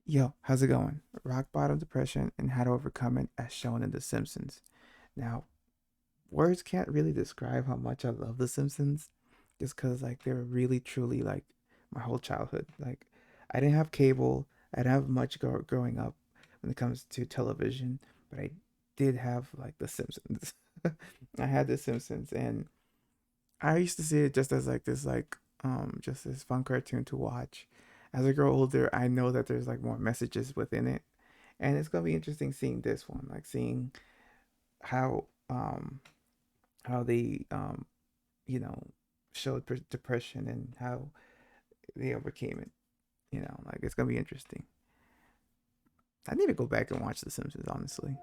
Yo, how's it going? Rock bottom depression and how to overcome it as shown in The Simpsons. Now, words can't really describe how much I love The Simpsons just because, like, they're really, truly, like, my whole childhood. Like, I didn't have cable, I didn't have much growing up when it comes to television, but I did have, like, The Simpsons. I had The Simpsons, and I used to see it just as just this fun cartoon to watch. As I grow older, I know that there's like more messages within it, and it's gonna be interesting seeing this one, like seeing how how they you know showed depression and how they overcame it. Like it's gonna be interesting. I need to go back and watch The Simpsons, honestly.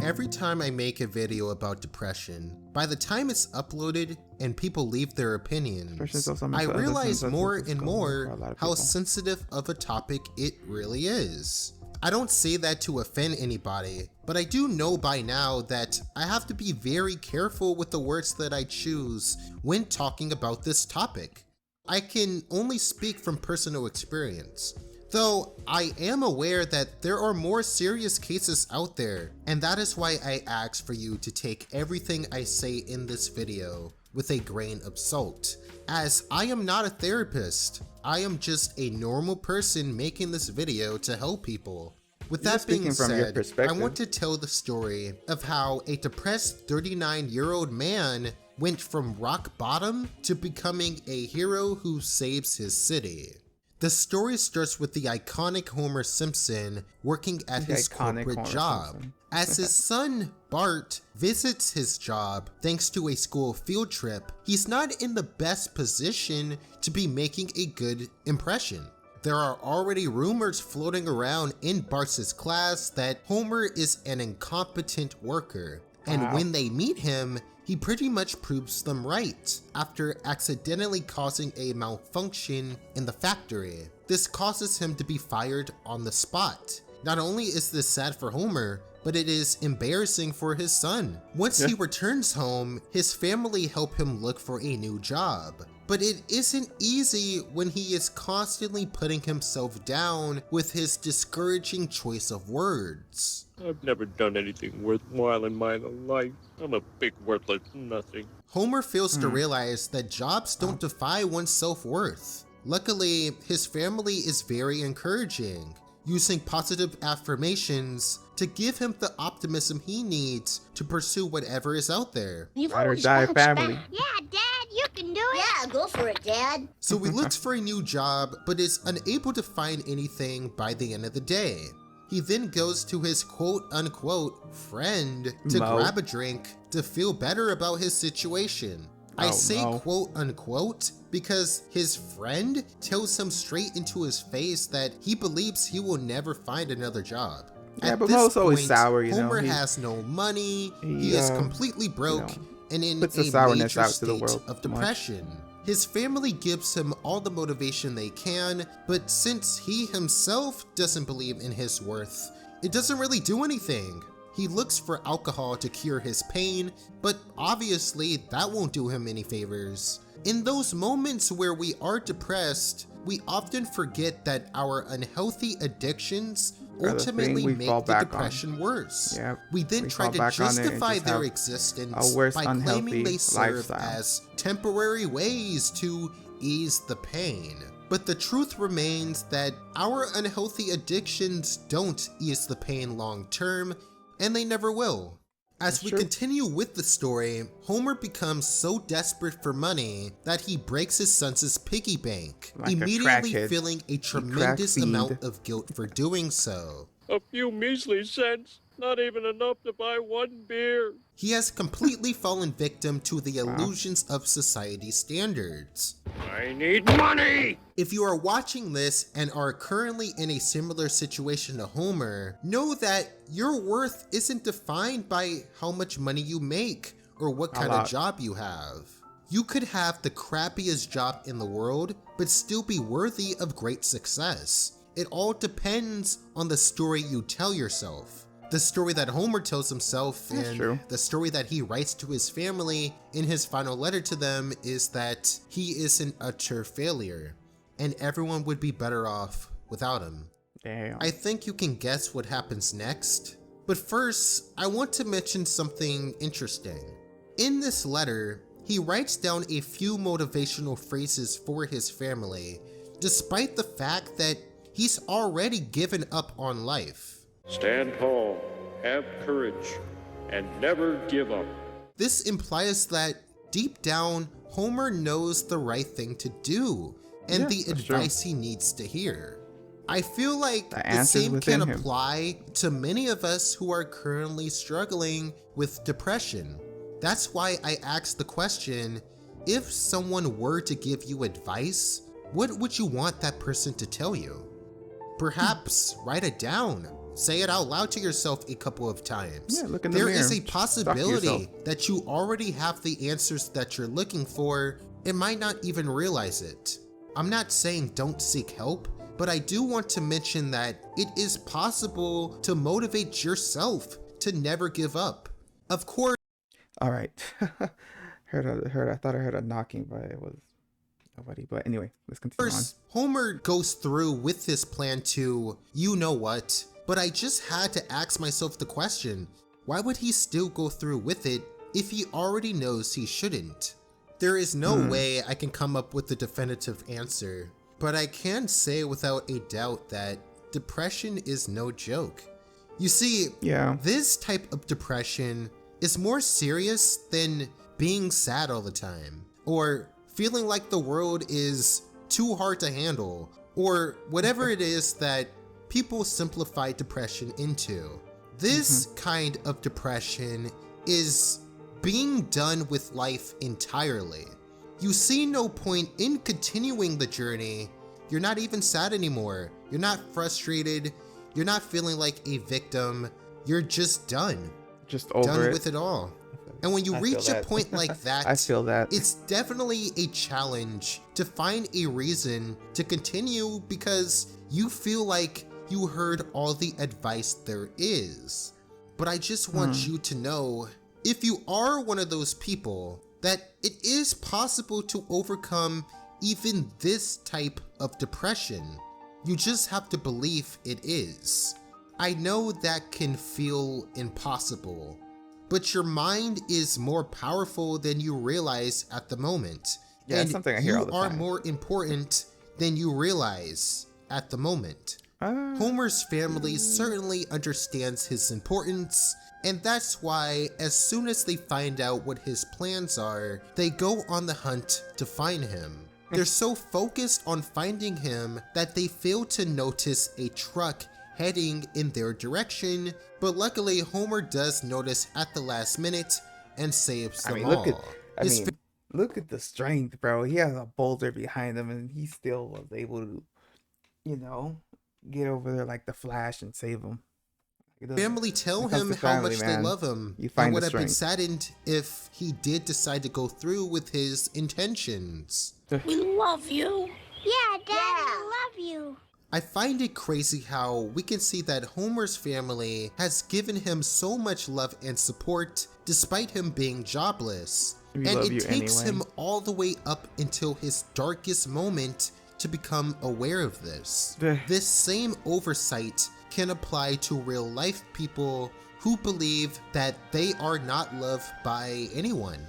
Every time I make a video about depression, by the time it's uploaded and people leave their Depression is opinions, also I mental illness and realize more substance and disabling for more a lot of how people. sensitive of a topic it really is. I don't say that to offend anybody, but I do know by now that I have to be very careful with the words that I choose when talking about this topic. I can only speak from personal experience. Though I am aware that there are more serious cases out there, and that is why I ask for you to take everything I say in this video with a grain of salt, as I am not a therapist. I am just a normal person making this video to help people. With You're just that being speaking from your said, I perspective. want to tell the story of how a depressed 39-year-old man went from rock bottom to becoming a hero who saves his city. The story starts with the iconic Homer Simpson working at The his iconic corporate Homer job. Simpson. As his son, Bart, visits his job thanks to a school field trip, he's not in the best position to be making a good impression. There are already rumors floating around in Bart's class that Homer is an incompetent worker, and Wow. when they meet him, he pretty much proves them right after accidentally causing a malfunction in the factory. This causes him to be fired on the spot. Not only is this sad for Homer, but it is embarrassing for his son. Once Yeah. he returns home, his family help him look for a new job. But it isn't easy when he is constantly putting himself down with his discouraging choice of words. I've never done anything worthwhile in my life. I'm a big worthless nothing. Homer fails to Hmm. realize that jobs don't define one's self-worth. Luckily, his family is very encouraging, using positive affirmations to give him the optimism he needs to pursue whatever is out there. You've Ride or always die bounced family. back. Yeah, Dad, you can do it. Yeah, go for it, Dad. So he looks for a new job, but is unable to find anything by the end of the day. He then goes to his quote-unquote friend to Mo. grab a drink to feel better about his situation. I Oh, say no. quote-unquote because his friend tells him straight into his face that he believes he will never find another job. Yeah, At but this Mo's always point, sour, you know. Homer He- has no money, he, he is uh, completely broke, and in puts the a sourness major out to the state world of much. depression. His family gives him all the motivation they can, but since he himself doesn't believe in his worth, it doesn't really do anything. He looks for alcohol to cure his pain, but obviously that won't do him any favors. In those moments where we are depressed, we often forget that our unhealthy addictions Are the ultimately thing we make fall the back on. depression worse. Yeah, We then we try fall to back on it and justify just their have existence a worse by unhealthy claiming they serve lifestyle. as temporary ways to ease the pain. But the truth remains that our unhealthy addictions don't ease the pain long term, and they never will. As That's we true. continue with the story, Homer becomes so desperate for money that he breaks his son's piggy bank, Like a immediately crackhead. feeling a tremendous fiend. amount of guilt for doing so. A few measly cents, not even enough to buy one beer. He has completely fallen victim to the Wow. illusions of society standards. I need money! If you are watching this and are currently in a similar situation to Homer, know that your worth isn't defined by how much money you make or what kind of lot. job you have. You could have the crappiest job in the world, but still be worthy of great success. It all depends on the story you tell yourself. The story that Homer tells himself That's and true. the story that he writes to his family in his final letter to them is that he is an utter failure. and everyone would be better off without him. Damn. I think you can guess what happens next, but first, I want to mention something interesting. In this letter, he writes down a few motivational phrases for his family, despite the fact that he's already given up on life. Stand tall, have courage, and never give up. This implies that deep down, Homer knows the right thing to do and Yeah, the that's advice he needs to hear. I feel like The the answer's same within can him. apply to many of us who are currently struggling with depression. That's why I asked the question, if someone were to give you advice, what would you want that person to tell you? Perhaps write it down. Say it out loud to yourself a couple of times. Yeah, look in the There mirror. is a Talk to possibility yourself. that you already have the answers that you're looking for and might not even realize it. I'm not saying don't seek help, but I do want to mention that it is possible to motivate yourself to never give up. Of course, All right. I thought I heard a knocking, but it was nobody. But anyway, let's continue on. first, Homer goes through with his plan to, you know what, but I just had to ask myself the question, why would he still go through with it if he already knows he shouldn't? There is no way I can come up with a definitive answer, but I can say without a doubt that depression is no joke. You see, Yeah. this type of depression is more serious than being sad all the time, or feeling like the world is too hard to handle, or whatever it is that people simplify depression into. This kind of depression is being done with life entirely. You see no point in continuing the journey. You're not even sad anymore. You're not frustrated. You're not feeling like a victim. You're just done. Just over Done it. with it all. And when you I feel reach a that. point like that, I feel that. it's definitely a challenge to find a reason to continue because you feel like you heard all the advice there is. But I just want you to know, if you are one of those people, that it is possible to overcome even this type of depression. You just have to believe it is. I know that can feel impossible, but your mind is more powerful than you realize at the moment. Yeah, it's and something I hear you all the are time. more important than you realize at the moment. Homer's family certainly understands his importance, and that's why as soon as they find out what his plans are, they go on the hunt to find him. They're so focused on finding him that they fail to notice a truck heading in their direction, but luckily Homer does notice at the last minute and saves them all. His Look at the strength, bro. He has a boulder behind him, and he still was able to, get over there like the Flash and save him. family tell When it comes him to how family, much they man, love him you find and would the have been strength. saddened if he did decide to go through with his intentions. We love you. Yeah, Dad, we love you. I find it crazy how we can see that Homer's family has given him so much love and support despite him being jobless. We And love it you takes anyway. him all the way up until his darkest moment to become aware of this. This same oversight can apply to real life people who believe that they are not loved by anyone.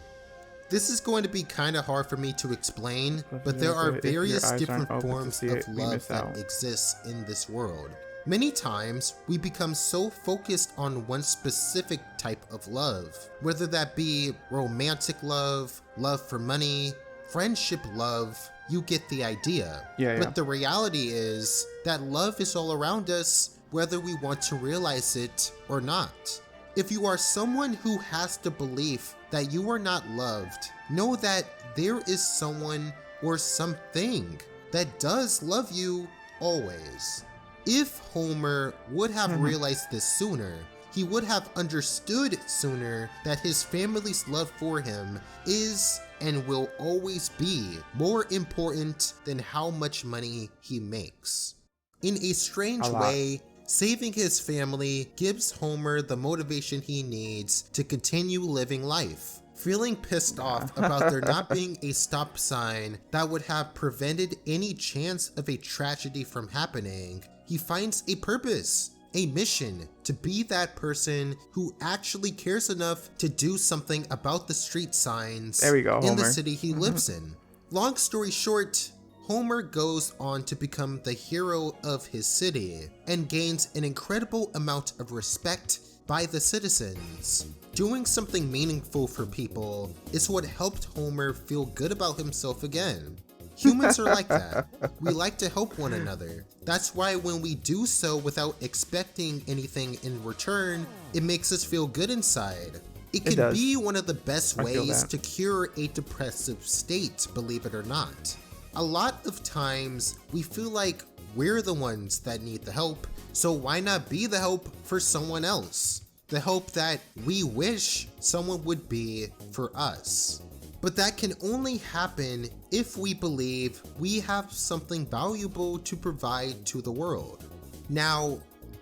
This is going to be kind of hard for me to explain, but there are If your various eyes different aren't open to forms see of it, we love miss that out. exists in this world. Many times, we become so focused on one specific type of love, whether that be romantic love, love for money, friendship love, you get the idea. Yeah. But the reality is that love is all around us, whether we want to realize it or not. If you are someone who has the belief that you are not loved, know that there is someone or something that does love you always. If Homer would have realized this sooner, he would have understood sooner that his family's love for him is and will always be more important than how much money he makes. In a strange A lot. way, saving his family gives Homer the motivation he needs to continue living life. Feeling pissed Nah. off about there not being a stop sign that would have prevented any chance of a tragedy from happening, he finds a purpose, a mission to be that person who actually cares enough to do something about the street There signs we go, in the Homer. city he lives in. Long story short, Homer goes on to become the hero of his city and gains an incredible amount of respect by the citizens. Doing something meaningful for people is what helped Homer feel good about himself again. Humans are like that. We like to help one another. That's why when we do so without expecting anything in return, it makes us feel good inside. It It can does. be one of the best I feel ways that. to cure a depressive state, believe it or not. A lot of times, we feel like we're the ones that need the help, so why not be the help for someone else? The help that we wish someone would be for us. But that can only happen if we believe we have something valuable to provide to the world. Now,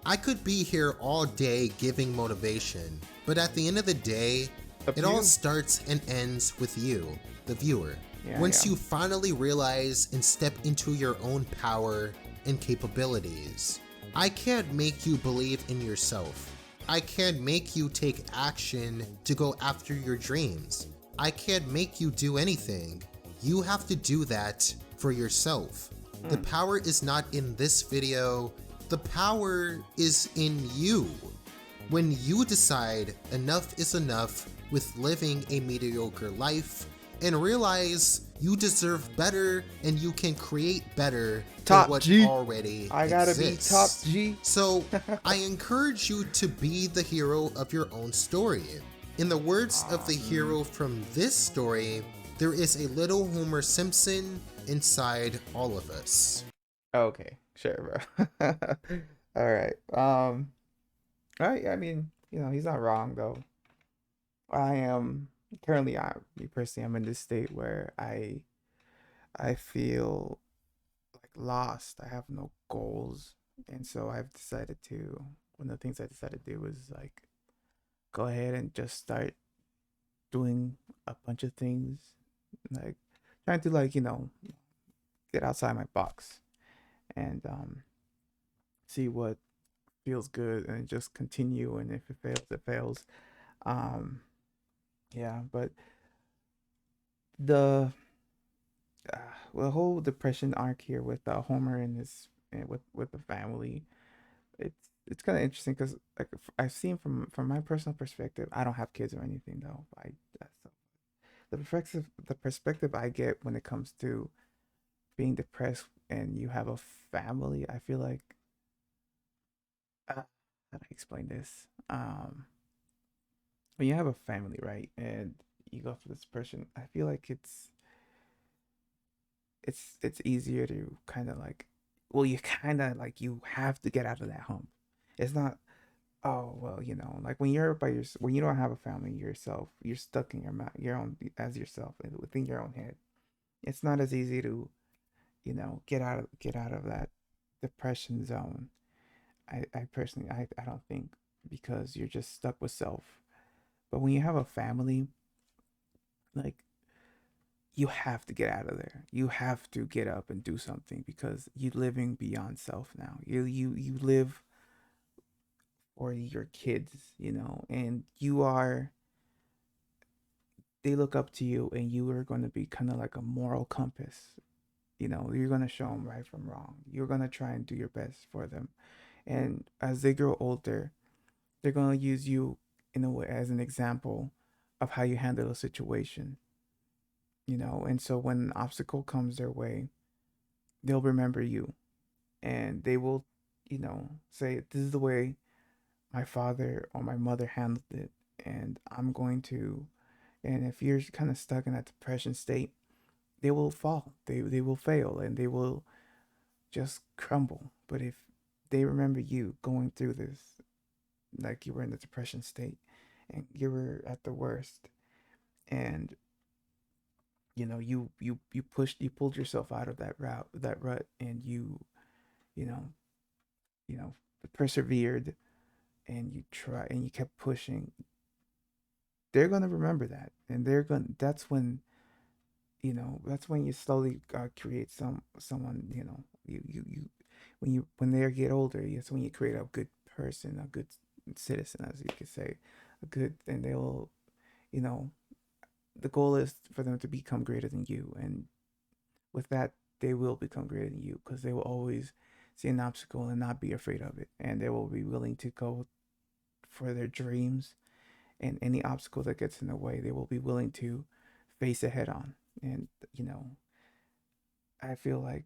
I could be here all day giving motivation, but at the end of the day, Up it to all you. starts and ends with you, the viewer. Yeah, Once yeah. you finally realize and step into your own power and capabilities. I can't make you believe in yourself. I can't make you take action to go after your dreams. I can't make you do anything. You have to do that for yourself. The power is not in this video. The power is in you. When you decide enough is enough with living a mediocre life and realize you deserve better and you can create better than Top what G. already I gotta be top exists. G. So I encourage you to be the hero of your own story. In the words of the hero from this story, there is a little Homer Simpson inside all of us. Okay, sure, bro. All right. I mean, he's not wrong though. I am currently, me personally, I'm in this state where I feel like lost. I have no goals, and so I've decided to. One of the things I decided to do was like go ahead and just start doing a bunch of things, like trying to like get outside my box and see what feels good and just continue. And if it fails, it fails. Um, yeah, but the uh, the whole depression arc here with Homer and his and with the family, it's kind of interesting because like I've seen from my personal perspective. I don't have kids or anything though. So the perspective I get when it comes to being depressed and you have a family, I feel like how do I explain this? When you have a family, right, and you go through this depression, I feel like it's easier to kind of like, well, you kind of like you have to get out of that hump. It's not, oh well, like when you're by your when you don't have a family yourself, you're stuck in your own as yourself and within your own head. It's not as easy to get out of that depression zone. I personally I don't think, because you're just stuck with self. But when you have a family, like, you have to get out of there. You have to get up and do something because you're living beyond self now. You live for your kids, and they look up to you, and you are going to be kind of like a moral compass. You're going to show them right from wrong. You're going to try and do your best for them. And as they grow older, they're going to use you in a way as an example of how you handle a situation. And so when an obstacle comes their way, they'll remember you, and they will say, this is the way my father or my mother handled it, and I'm going to. And if you're kind of stuck in that depression state, they will fall, they will fail, and they will just crumble. But if they remember you going through this, like you were in the depression state and you were at the worst, and you pulled yourself out of that rut, and you know you know persevered, and you kept pushing, they're gonna remember that, and they're gonna. That's when, that's when you slowly create someone. When they get older, it's when you create a good person, a good citizen, as you could say, a good, and they will, you know, the goal is for them to become greater than you, and with that, they will become greater than you because they will always see an obstacle and not be afraid of it, and they will be willing to go for their dreams, and any obstacle that gets in the way, they will be willing to face it head on. And I feel like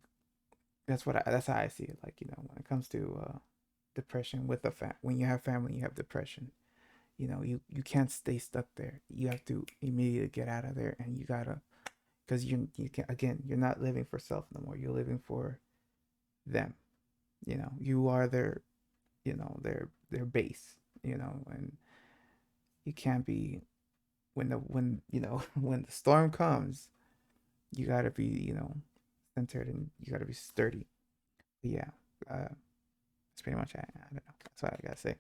that's how I see it. Like when it comes to depression with when you have family, you have depression. You can't stay stuck there. You have to immediately get out of there, and you gotta, because you can, again, you're not living for self no more. You're living for them. You are their base. And you can't be, when when the storm comes, you gotta be centered, and you gotta be sturdy. But yeah, that's pretty much it. I don't know. That's what I gotta say.